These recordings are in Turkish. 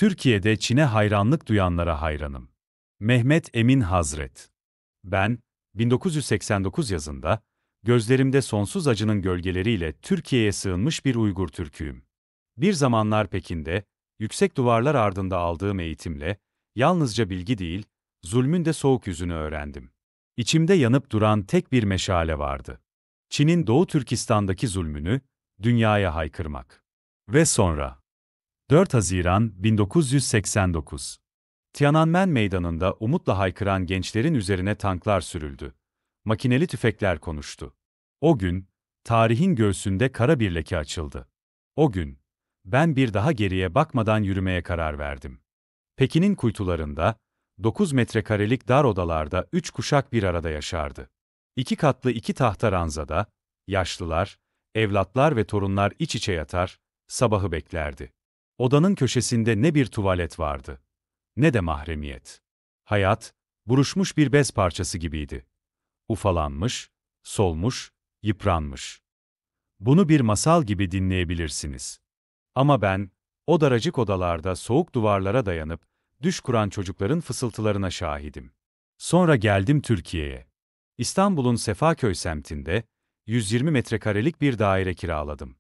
Türkiye'de Çin'e hayranlık duyanlara hayranım. Mehmet Emin Hazret. Ben, 1989 yazında, gözlerimde sonsuz acının gölgeleriyle Türkiye'ye sığınmış bir Uygur Türk'üyüm. Bir zamanlar Pekin'de, yüksek duvarlar ardında aldığım eğitimle, yalnızca bilgi değil, zulmün de soğuk yüzünü öğrendim. İçimde yanıp duran tek bir meşale vardı. Çin'in Doğu Türkistan'daki zulmünü, dünyaya haykırmak. Ve sonra, 4 Haziran 1989. Tiananmen Meydanı'nda umutla haykıran gençlerin üzerine tanklar sürüldü. Makineli tüfekler konuştu. O gün, tarihin göğsünde kara bir leke açıldı. O gün, ben bir daha geriye bakmadan yürümeye karar verdim. Pekin'in kuytularında, 9 metrekarelik dar odalarda 3 kuşak bir arada yaşardı. 2 katlı 2 tahta ranzada, yaşlılar, evlatlar ve torunlar iç içe yatar, sabahı beklerdi. Odanın köşesinde ne bir tuvalet vardı, ne de mahremiyet. Hayat, buruşmuş bir bez parçası gibiydi. Ufalanmış, solmuş, yıpranmış. Bunu bir masal gibi dinleyebilirsiniz. Ama ben, o daracık odalarda soğuk duvarlara dayanıp, düş kuran çocukların fısıltılarına şahidim. Sonra geldim Türkiye'ye. İstanbul'un Sefaköy semtinde, 120 metrekarelik bir daire kiraladım.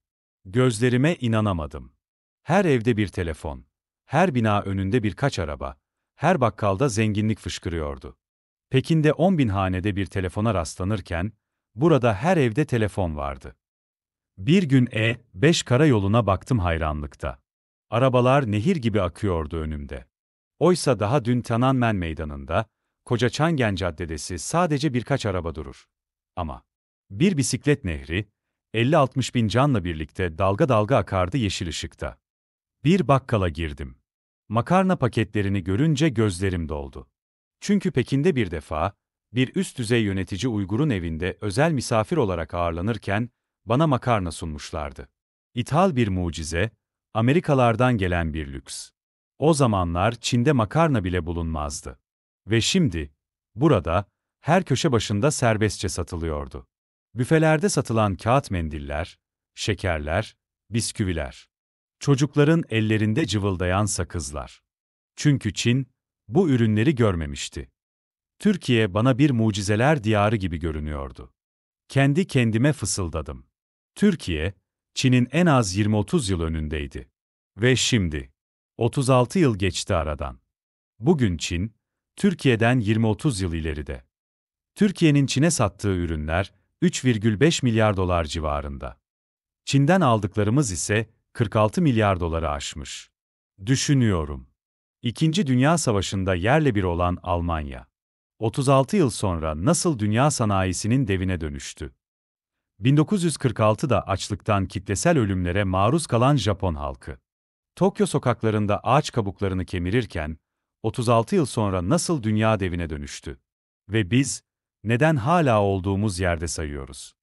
Gözlerime inanamadım. Her evde bir telefon, her bina önünde birkaç araba, her bakkalda zenginlik fışkırıyordu. Pekin'de 10.000 hanede bir telefona rastlanırken, burada her evde telefon vardı. Bir gün E5 karayoluna baktım hayranlıkta. Arabalar nehir gibi akıyordu önümde. Oysa daha dün Tiananmen Meydanı'nda, koca Çangen Caddesi sadece birkaç araba durur. Ama bir bisiklet nehri, 50-60 bin canla birlikte dalga dalga akardı yeşil ışıkta. Bir bakkala girdim. Makarna paketlerini görünce gözlerim doldu. Çünkü Pekin'de bir defa, bir üst düzey yönetici Uygur'un evinde özel misafir olarak ağırlanırken, bana makarna sunmuşlardı. İthal bir mucize, Amerikalardan gelen bir lüks. O zamanlar Çin'de makarna bile bulunmazdı. Ve şimdi, burada, her köşe başında serbestçe satılıyordu. Büfelerde satılan kağıt mendiller, şekerler, bisküviler. Çocukların ellerinde cıvıldayan sakızlar. Çünkü Çin, bu ürünleri görmemişti. Türkiye bana bir mucizeler diyarı gibi görünüyordu. Kendi kendime fısıldadım. Türkiye, Çin'in en az 20-30 yıl önündeydi. Ve şimdi, 36 yıl geçti aradan. Bugün Çin, Türkiye'den 20-30 yıl ileride. Türkiye'nin Çin'e sattığı ürünler 3,5 milyar dolar civarında. Çin'den aldıklarımız ise 46 milyar doları aşmış. Düşünüyorum. İkinci Dünya Savaşı'nda yerle bir olan Almanya, 36 yıl sonra nasıl dünya sanayisinin devine dönüştü? 1946'da açlıktan kitlesel ölümlere maruz kalan Japon halkı, Tokyo sokaklarında ağaç kabuklarını kemirirken, 36 yıl sonra nasıl dünya devine dönüştü? Ve biz, neden hala olduğumuz yerde sayıyoruz?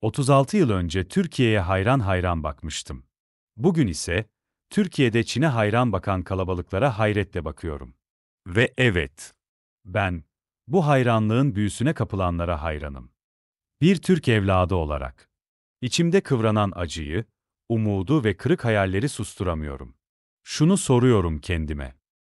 36 yıl önce Türkiye'ye hayran hayran bakmıştım. Bugün ise, Türkiye'de Çin'e hayran bakan kalabalıklara hayretle bakıyorum. Ve evet, ben, bu hayranlığın büyüsüne kapılanlara hayranım. Bir Türk evladı olarak. İçimde kıvranan acıyı, umudu ve kırık hayalleri susturamıyorum. Şunu soruyorum kendime.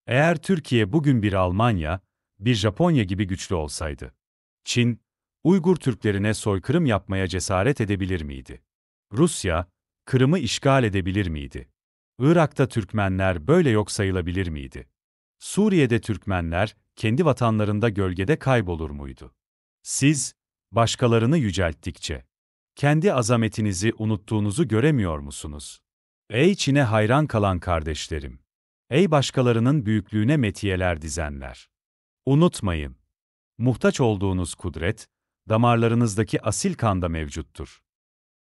Eğer Türkiye bugün bir Almanya, bir Japonya gibi güçlü olsaydı, Çin, Uygur Türklerine soykırım yapmaya cesaret edebilir miydi? Rusya, Kırım'ı işgal edebilir miydi? Irak'ta Türkmenler böyle yok sayılabilir miydi? Suriye'de Türkmenler, kendi vatanlarında gölgede kaybolur muydu? Siz, başkalarını yücelttikçe, kendi azametinizi unuttuğunuzu göremiyor musunuz? Ey Çin'e hayran kalan kardeşlerim! Ey başkalarının büyüklüğüne metiyeler dizenler! Unutmayın, muhtaç olduğunuz kudret, damarlarınızdaki asil kanda mevcuttur.